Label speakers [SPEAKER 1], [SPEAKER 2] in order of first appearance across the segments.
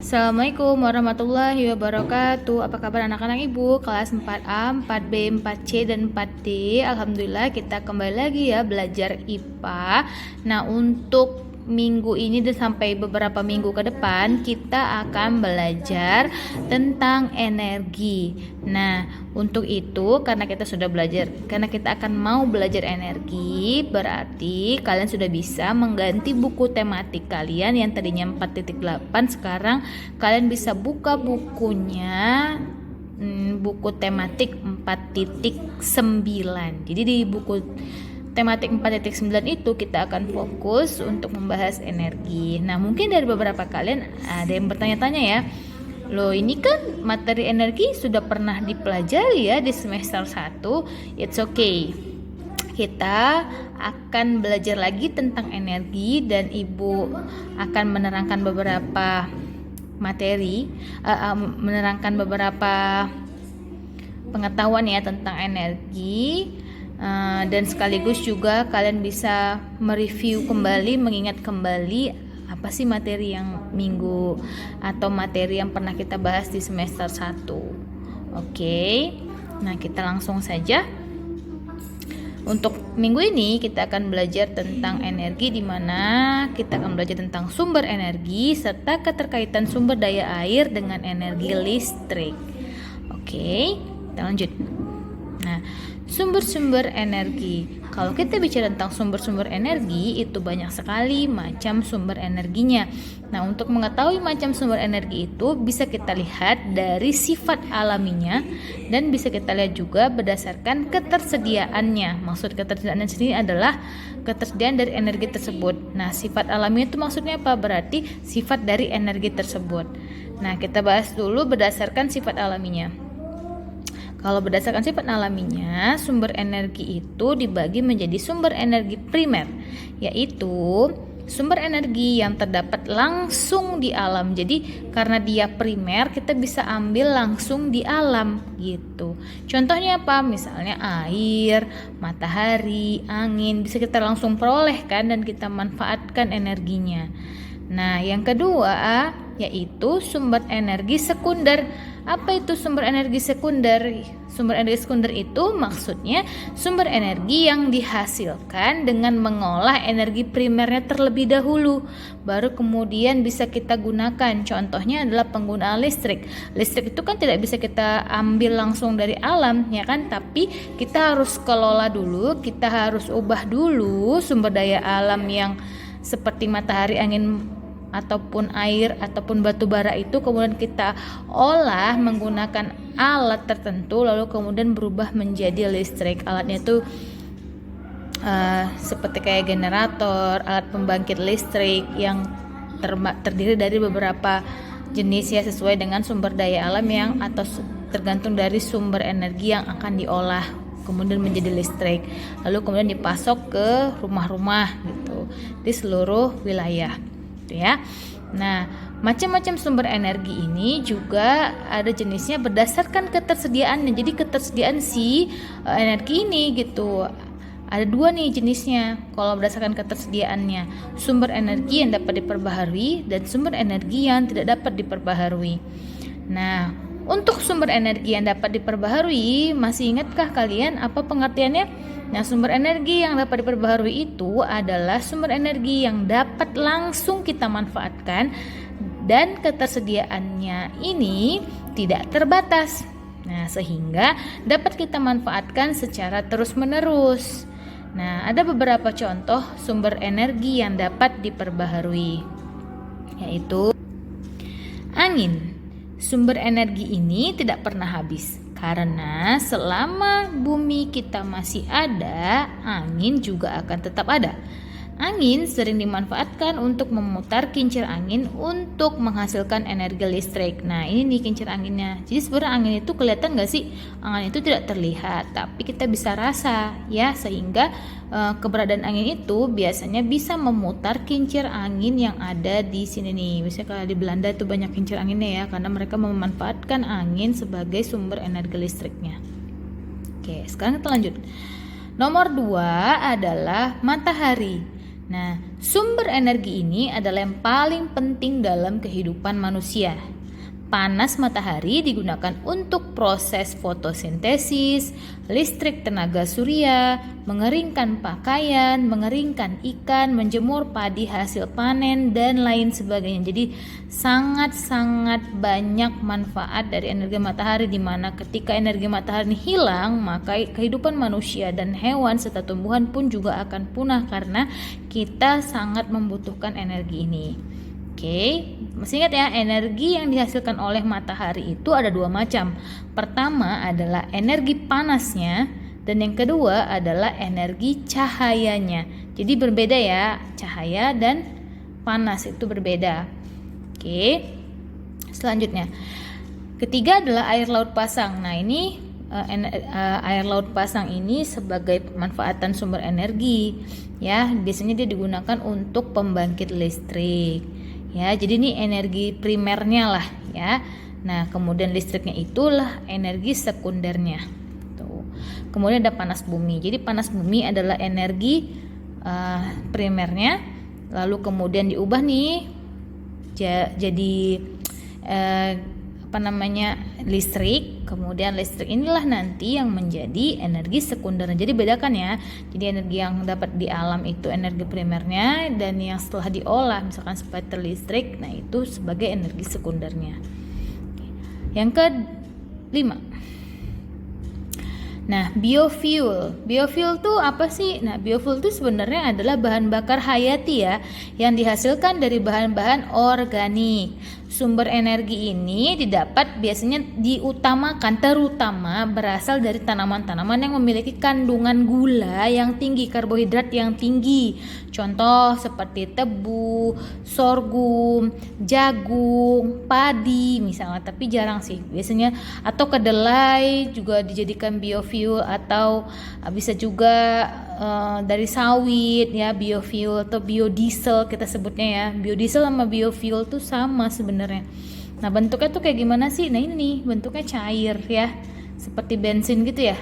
[SPEAKER 1] Assalamualaikum warahmatullahi wabarakatuh. Apa kabar anak-anak ibu kelas 4A, 4B, 4C, dan 4D? Alhamdulillah kita kembali lagi ya belajar IPA. Nah, untuk minggu ini dan sampai beberapa minggu ke depan kita akan belajar tentang energi. Nah, untuk itu karena kita akan mau belajar energi, berarti kalian sudah bisa mengganti buku tematik kalian yang tadinya 4.8, sekarang kalian bisa buka bukunya, buku tematik 4.9. Jadi di buku tematik 4.9 itu kita akan fokus untuk membahas energi. Nah, mungkin dari beberapa kalian ada yang bertanya-tanya ya, loh ini kan materi energi sudah pernah dipelajari ya di semester 1. It's okay, kita akan belajar lagi tentang energi dan ibu akan menerangkan beberapa materi, menerangkan beberapa pengetahuan ya tentang energi. Dan sekaligus juga kalian bisa mereview kembali, mengingat kembali apa sih materi yang minggu atau materi yang pernah kita bahas di semester 1. Oke. Nah, kita langsung saja. Untuk minggu ini kita akan belajar tentang energi, di mana kita akan belajar tentang sumber energi serta keterkaitan sumber daya air dengan energi listrik. Oke, kita lanjut. Nah, sumber-sumber energi. Kalau kita bicara tentang sumber-sumber energi, itu banyak sekali macam sumber energinya. Nah, untuk mengetahui macam sumber energi itu bisa kita lihat dari sifat alaminya dan bisa kita lihat juga berdasarkan ketersediaannya. Maksud ketersediaan sendiri adalah ketersediaan dari energi tersebut. Nah, sifat alaminya itu maksudnya apa? Berarti sifat dari energi tersebut. Nah, kita bahas dulu berdasarkan sifat alaminya. Kalau berdasarkan sifat alaminya, sumber energi itu dibagi menjadi sumber energi primer, yaitu sumber energi yang terdapat langsung di alam. Jadi karena dia primer, kita bisa ambil langsung di alam gitu. Contohnya apa? Misalnya air, matahari, angin, bisa kita langsung peroleh kan dan kita manfaatkan energinya. Nah, yang kedua yaitu sumber energi sekunder. Apa itu sumber energi sekunder? Sumber energi sekunder itu maksudnya sumber energi yang dihasilkan dengan mengolah energi primernya terlebih dahulu, baru kemudian bisa kita gunakan. Contohnya adalah penggunaan listrik. Listrik itu kan tidak bisa kita ambil langsung dari alam, ya kan? Tapi kita harus kelola dulu, kita harus ubah dulu sumber daya alam yang seperti matahari, angin, ataupun air ataupun batu bara itu kemudian kita olah menggunakan alat tertentu, lalu kemudian berubah menjadi listrik. Alatnya itu seperti kayak generator, alat pembangkit listrik yang terdiri dari beberapa jenis ya, sesuai dengan sumber daya alam yang atau tergantung dari sumber energi yang akan diolah kemudian menjadi listrik, lalu kemudian dipasok ke rumah-rumah gitu di seluruh wilayah ya. Nah, macam-macam sumber energi ini juga ada jenisnya berdasarkan ketersediaannya. Jadi ketersediaan si energi ini gitu. Ada dua nih jenisnya kalau berdasarkan ketersediaannya. Sumber energi yang dapat diperbaharui dan sumber energi yang tidak dapat diperbaharui. Nah, untuk sumber energi yang dapat diperbaharui, masih ingatkah kalian apa pengertiannya? Nah, sumber energi yang dapat diperbaharui itu adalah sumber energi yang dapat langsung kita manfaatkan dan ketersediaannya ini tidak terbatas. Nah, sehingga dapat kita manfaatkan secara terus-menerus. Nah, ada beberapa contoh sumber energi yang dapat diperbaharui, yaitu angin. Sumber energi ini tidak pernah habis karena selama bumi kita masih ada, angin juga akan tetap ada. Angin sering dimanfaatkan untuk memutar kincir angin untuk menghasilkan energi listrik. Nah, ini nih kincir anginnya. Jadi sebenarnya angin itu kelihatan gak sih? Angin itu tidak terlihat, tapi kita bisa rasa ya, sehingga keberadaan angin itu biasanya bisa memutar kincir angin yang ada di sini nih. Misalnya kalau di Belanda itu banyak kincir anginnya ya, karena mereka memanfaatkan angin sebagai sumber energi listriknya. Oke, sekarang kita lanjut. Nomor 2 adalah matahari. Nah, sumber energi ini adalah yang paling penting dalam kehidupan manusia. Panas matahari digunakan untuk proses fotosintesis, listrik tenaga surya, mengeringkan pakaian, mengeringkan ikan, menjemur padi hasil panen, dan lain sebagainya. Jadi sangat-sangat banyak manfaat dari energi matahari, di mana ketika energi matahari hilang, maka kehidupan manusia dan hewan serta tumbuhan pun juga akan punah karena kita sangat membutuhkan energi ini. Oke, masih ingat ya, energi yang dihasilkan oleh matahari itu ada 2 macam. Pertama adalah energi panasnya, dan yang kedua adalah energi cahayanya. Jadi berbeda ya, cahaya dan panas itu berbeda. Oke, selanjutnya. Ketiga adalah air laut pasang. Nah, ini air laut pasang ini sebagai pemanfaatan sumber energi ya, biasanya dia digunakan untuk pembangkit listrik. Ya, jadi ini energi primernya lah ya. Nah, kemudian listriknya itulah energi sekundernya. Tuh. Kemudian ada panas bumi. Jadi panas bumi adalah energi primernya, lalu kemudian diubah nih jadi listrik. Kemudian listrik inilah nanti yang menjadi energi sekunder. Jadi bedakan ya. Jadi energi yang dapat di alam itu energi primernya, dan yang setelah diolah misalkan supaya terlistrik, nah itu sebagai energi sekundernya. Yang kelima. Nah, biofuel. Biofuel tuh apa sih? Nah, biofuel itu sebenarnya adalah bahan bakar hayati ya, yang dihasilkan dari bahan-bahan organik. Sumber energi ini didapat biasanya terutama berasal dari tanaman-tanaman yang memiliki kandungan gula yang tinggi, karbohidrat yang tinggi. Contoh seperti tebu, sorghum, jagung, padi misalnya, tapi jarang sih biasanya, atau kedelai juga dijadikan biofuel, atau bisa juga dari sawit ya, biofuel atau biodiesel kita sebutnya ya. Biodiesel sama biofuel tuh sama sebenarnya. Nah, bentuknya tuh kayak gimana sih? Nah, ini nih bentuknya cair ya, seperti bensin gitu ya.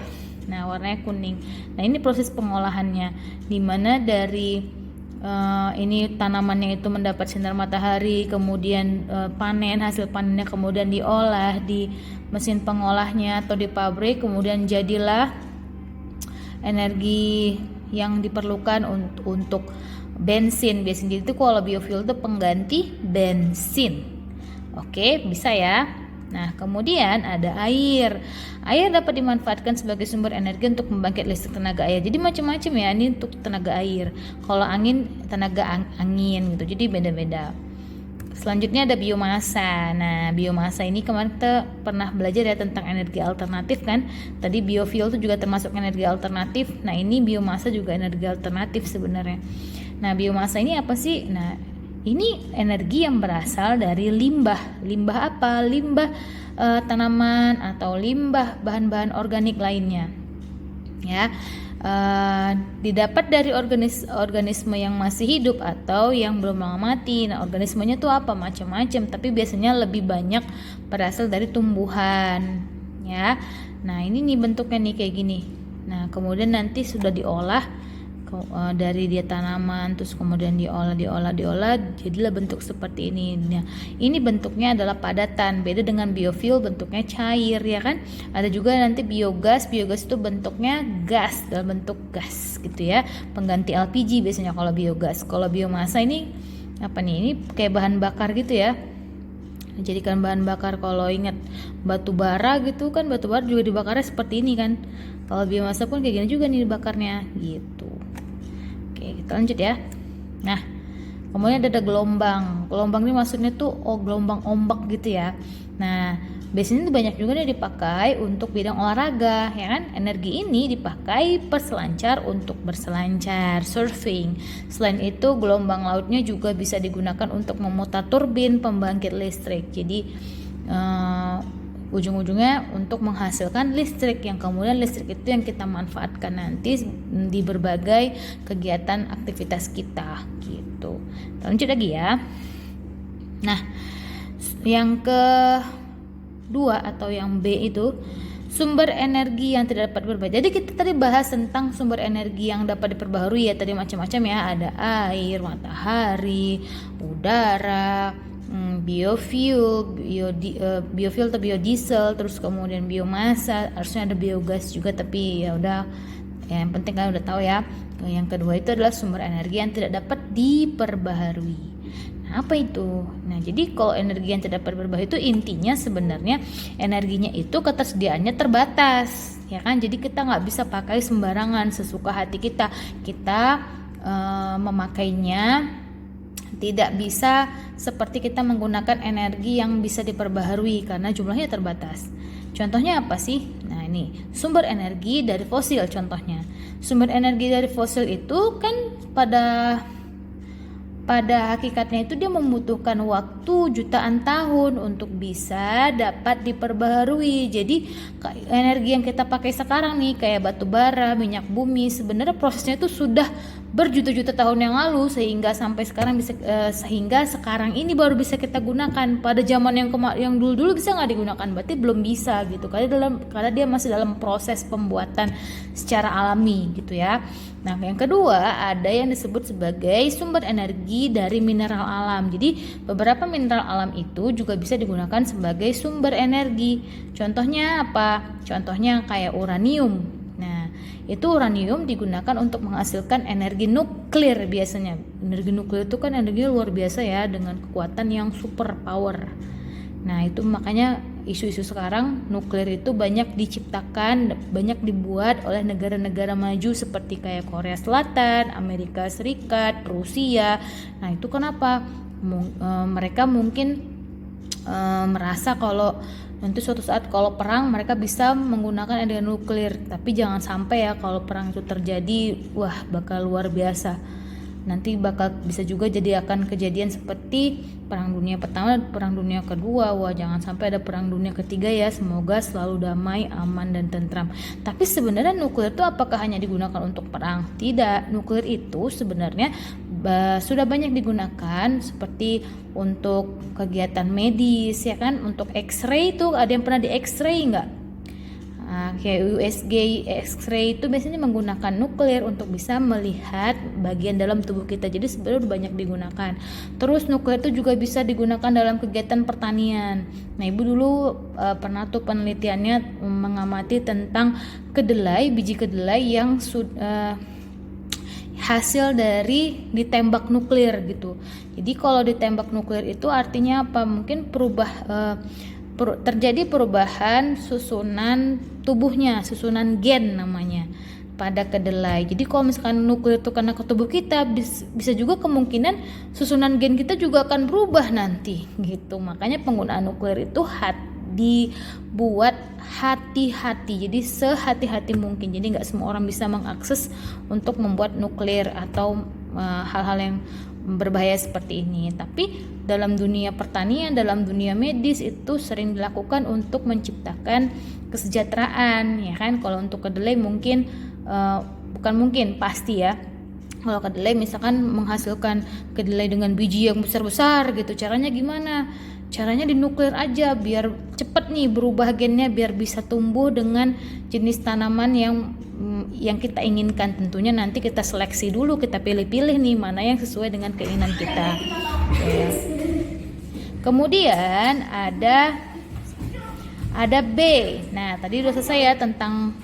[SPEAKER 1] Nah, warnanya kuning. Nah, ini proses pengolahannya, dimana dari ini tanamannya itu mendapat sinar matahari, kemudian panen, hasil panennya kemudian diolah di mesin pengolahnya atau di pabrik, kemudian jadilah energi yang diperlukan untuk bensin. Biasanya itu kalau biofuel itu pengganti bensin. Oke, bisa ya. Nah, kemudian ada air. Air dapat dimanfaatkan sebagai sumber energi untuk membangkit listrik tenaga air. Jadi macam-macam ya, ini untuk tenaga air. Kalau angin, tenaga angin gitu. Jadi beda-beda. Selanjutnya ada biomasa. Nah, biomasa ini kemarin kita pernah belajar ya tentang energi alternatif kan. Tadi biofuel itu juga termasuk energi alternatif. Nah, ini biomasa juga energi alternatif sebenarnya. Nah, biomasa ini apa sih? Nah, ini energi yang berasal dari limbah. Limbah apa? Limbah tanaman atau limbah bahan-bahan organik lainnya. Ya. Didapat dari organisme yang masih hidup atau yang belum mati. Nah, organismenya tuh apa? Macam-macam, tapi biasanya lebih banyak berasal dari tumbuhan ya. Nah, ini nih bentuknya nih kayak gini. Nah, kemudian nanti sudah diolah dari dia tanaman, terus kemudian diolah jadilah bentuk seperti ini. Nah, ini bentuknya adalah padatan, beda dengan biofuel bentuknya cair ya kan. Ada juga nanti biogas itu bentuknya gas, dalam bentuk gas gitu ya, pengganti LPG biasanya kalau biogas. Kalau biomasa ini apa nih, ini kayak bahan bakar gitu ya, dijadikan bahan bakar. Kalau ingat batu bara gitu kan, batu bara juga dibakarnya seperti ini kan. Kalau biomasa pun kayak gini juga nih dibakarnya gitu. Oke, kita lanjut ya. Nah, kemudian ada gelombang. Gelombang ini maksudnya tuh gelombang ombak gitu ya. Nah, biasanya tuh banyak juga nih dipakai untuk bidang olahraga ya kan. Energi ini dipakai peselancar untuk berselancar, surfing. Selain itu, gelombang lautnya juga bisa digunakan untuk memutar turbin pembangkit listrik. Jadi ujung-ujungnya untuk menghasilkan listrik, yang kemudian listrik itu yang kita manfaatkan nanti di berbagai kegiatan aktivitas kita gitu. Kita lanjut lagi ya. Nah, yang kedua atau yang B itu sumber energi yang tidak dapat diperbaharui. Jadi kita tadi bahas tentang sumber energi yang dapat diperbaharui ya, tadi macam-macam ya, ada air, matahari, udara, biofuel, biofuel atau biodiesel, terus kemudian biomasa, harusnya ada biogas juga, tapi ya udah, yang penting kalian udah tahu ya. Yang kedua itu adalah sumber energi yang tidak dapat diperbaharui. Nah, apa itu? Nah, jadi kalau energi yang tidak dapat diperbaharui itu intinya sebenarnya energinya itu ketersediaannya terbatas, ya kan? Jadi kita nggak bisa pakai sembarangan sesuka hati kita. Kita memakainya tidak bisa seperti kita menggunakan energi yang bisa diperbaharui karena jumlahnya terbatas. Contohnya apa sih? Nah, ini sumber energi dari fosil contohnya. Sumber energi dari fosil itu kan pada hakikatnya itu dia membutuhkan waktu jutaan tahun untuk bisa dapat diperbaharui. Jadi energi yang kita pakai sekarang nih kayak batu bara, minyak bumi, sebenarnya prosesnya itu sudah berjuta-juta tahun yang lalu sehingga sampai sekarang sehingga sekarang ini baru bisa kita gunakan. Pada zaman yang dulu-dulu bisa nggak digunakan, berarti belum bisa gitu. Karena dia masih dalam proses pembuatan secara alami gitu ya. Nah, yang kedua ada yang disebut sebagai sumber energi dari mineral alam. Jadi beberapa mineral alam itu juga bisa digunakan sebagai sumber energi. Contohnya apa? Contohnya kayak uranium. Nah, itu uranium digunakan untuk menghasilkan energi nuklir biasanya. Energi nuklir itu kan energinya luar biasa ya, dengan kekuatan yang super power. Nah, itu makanya isu-isu sekarang nuklir itu banyak diciptakan, banyak dibuat oleh negara-negara maju seperti kayak Korea Selatan, Amerika Serikat, Rusia. Nah, itu kenapa? Mereka mungkin merasa kalau nanti suatu saat kalau perang mereka bisa menggunakan energi nuklir. Tapi jangan sampai ya, kalau perang itu terjadi, wah bakal luar biasa. Nanti bakal bisa juga jadi akan kejadian seperti perang dunia pertama, perang dunia kedua. Wah, jangan sampai ada perang dunia ketiga ya. Semoga selalu damai, aman dan tentram. Tapi sebenarnya nuklir itu apakah hanya digunakan untuk perang? Tidak. Nuklir itu sebenarnya sudah banyak digunakan seperti untuk kegiatan medis ya kan, untuk X-ray itu ada yang pernah di X-ray enggak? Kayak USG, X-ray itu biasanya menggunakan nuklir untuk bisa melihat bagian dalam tubuh kita. Jadi sebenarnya udah banyak digunakan. Terus nuklir itu juga bisa digunakan dalam kegiatan pertanian. Nah, Ibu dulu pernah tuh penelitiannya mengamati tentang kedelai, biji kedelai yang hasil dari ditembak nuklir gitu. Jadi kalau ditembak nuklir itu artinya apa? Mungkin terjadi perubahan susunan tubuhnya, susunan gen namanya pada kedelai. Jadi kalau misalkan nuklir itu kena ke tubuh kita, bisa juga kemungkinan susunan gen kita juga akan berubah nanti gitu. Makanya penggunaan nuklir itu dibuat hati-hati, jadi sehati-hati mungkin. Jadi nggak semua orang bisa mengakses untuk membuat nuklir atau hal-hal yang berbahaya seperti ini. Tapi dalam dunia pertanian, dalam dunia medis itu sering dilakukan untuk menciptakan kesejahteraan ya kan. Kalau untuk kedelai mungkin pasti ya. Kalau kedelai misalkan menghasilkan kedelai dengan biji yang besar-besar gitu, caranya gimana? Caranya dinuklir aja biar cepet nih berubah gennya, biar bisa tumbuh dengan jenis tanaman yang kita inginkan. Tentunya nanti kita seleksi dulu, kita pilih-pilih nih mana yang sesuai dengan keinginan kita. Ya. Kemudian ada B. Nah, tadi udah selesai ya tentang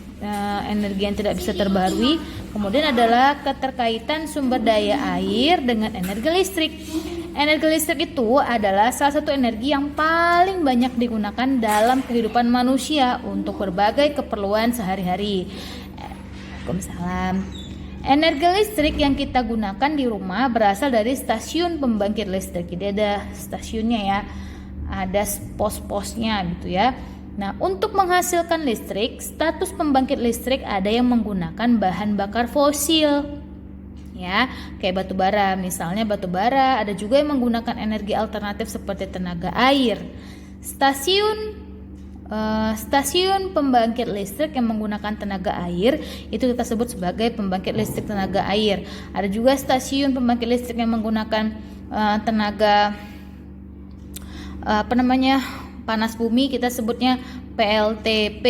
[SPEAKER 1] energi yang tidak bisa terbaharui. Kemudian adalah keterkaitan sumber daya air dengan energi listrik. Energi listrik itu adalah salah satu energi yang paling banyak digunakan dalam kehidupan manusia untuk berbagai keperluan sehari-hari. Waalaikumsalam. Energi listrik yang kita gunakan di rumah berasal dari stasiun pembangkit listrik. Jadi ada stasiunnya ya, ada pos-posnya gitu ya. Nah, untuk menghasilkan listrik, status pembangkit listrik ada yang menggunakan bahan bakar fosil. Ya, kayak batu bara. Misalnya batu bara, ada juga yang menggunakan energi alternatif seperti tenaga air. Stasiun pembangkit listrik yang menggunakan tenaga air itu kita sebut sebagai pembangkit listrik tenaga air. Ada juga stasiun pembangkit listrik yang menggunakan panas bumi kita sebutnya PLTP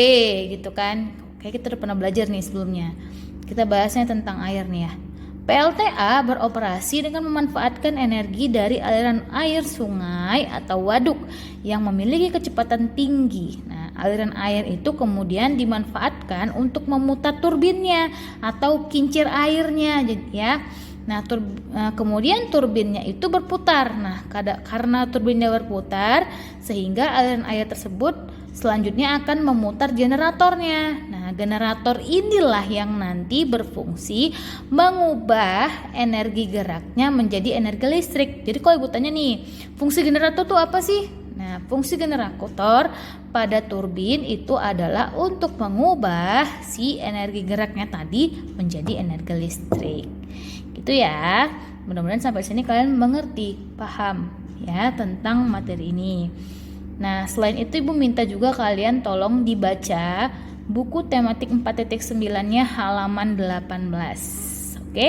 [SPEAKER 1] gitu kan. Kayak kita udah pernah belajar nih sebelumnya. Kita bahasnya tentang air nih ya. PLTA beroperasi dengan memanfaatkan energi dari aliran air sungai atau waduk yang memiliki kecepatan tinggi. Nah, aliran air itu kemudian dimanfaatkan untuk memutar turbinnya atau kincir airnya, ya. Nah, kemudian turbinnya itu berputar. Nah, karena turbinnya berputar, sehingga aliran air tersebut selanjutnya akan memutar generatornya. Nah, generator inilah yang nanti berfungsi mengubah energi geraknya menjadi energi listrik. Jadi kalau ibu tanya nih, fungsi generator itu apa sih? Nah, fungsi generator pada turbin itu adalah untuk mengubah si energi geraknya tadi menjadi energi listrik. Gitu ya. Mudah-mudahan sampai sini kalian mengerti, paham ya tentang materi ini. Nah, selain itu Ibu minta juga kalian tolong dibaca buku tematik 4.9-nya halaman 18. Oke.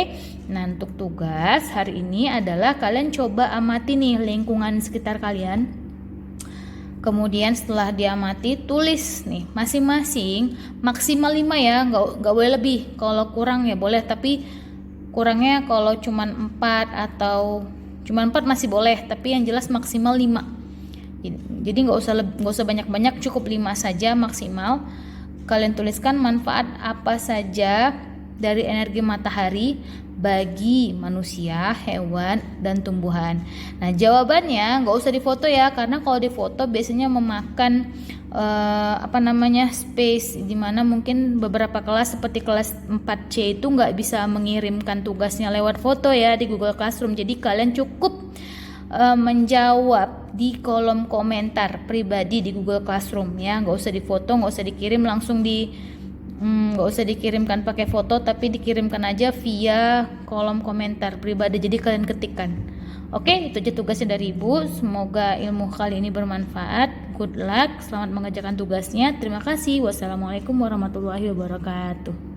[SPEAKER 1] Nah, untuk tugas hari ini adalah kalian coba amati nih lingkungan sekitar kalian. Kemudian setelah diamati tulis nih masing-masing maksimal 5 ya, nggak boleh lebih. Kalau kurang ya boleh, tapi kurangnya kalau cuma 4 atau cuma 4 masih boleh, tapi yang jelas maksimal 5. Jadi nggak usah banyak-banyak, cukup 5 saja maksimal. Kalian tuliskan manfaat apa saja dari energi matahari bagi manusia, hewan, dan tumbuhan. Nah, jawabannya nggak usah difoto ya, karena kalau difoto biasanya memakan space, dimana mungkin beberapa kelas seperti kelas 4C itu nggak bisa mengirimkan tugasnya lewat foto ya di Google Classroom. Jadi kalian cukup menjawab di kolom komentar pribadi di Google Classroom ya, nggak usah difoto, nggak usah dikirim langsung nggak usah dikirimkan pakai foto, tapi dikirimkan aja via kolom komentar pribadi. Jadi kalian ketikkan. Oke, itu aja tugasnya dari Ibu. Semoga ilmu kali ini bermanfaat. Good luck, selamat mengerjakan tugasnya. Terima kasih. Wassalamualaikum warahmatullahi wabarakatuh.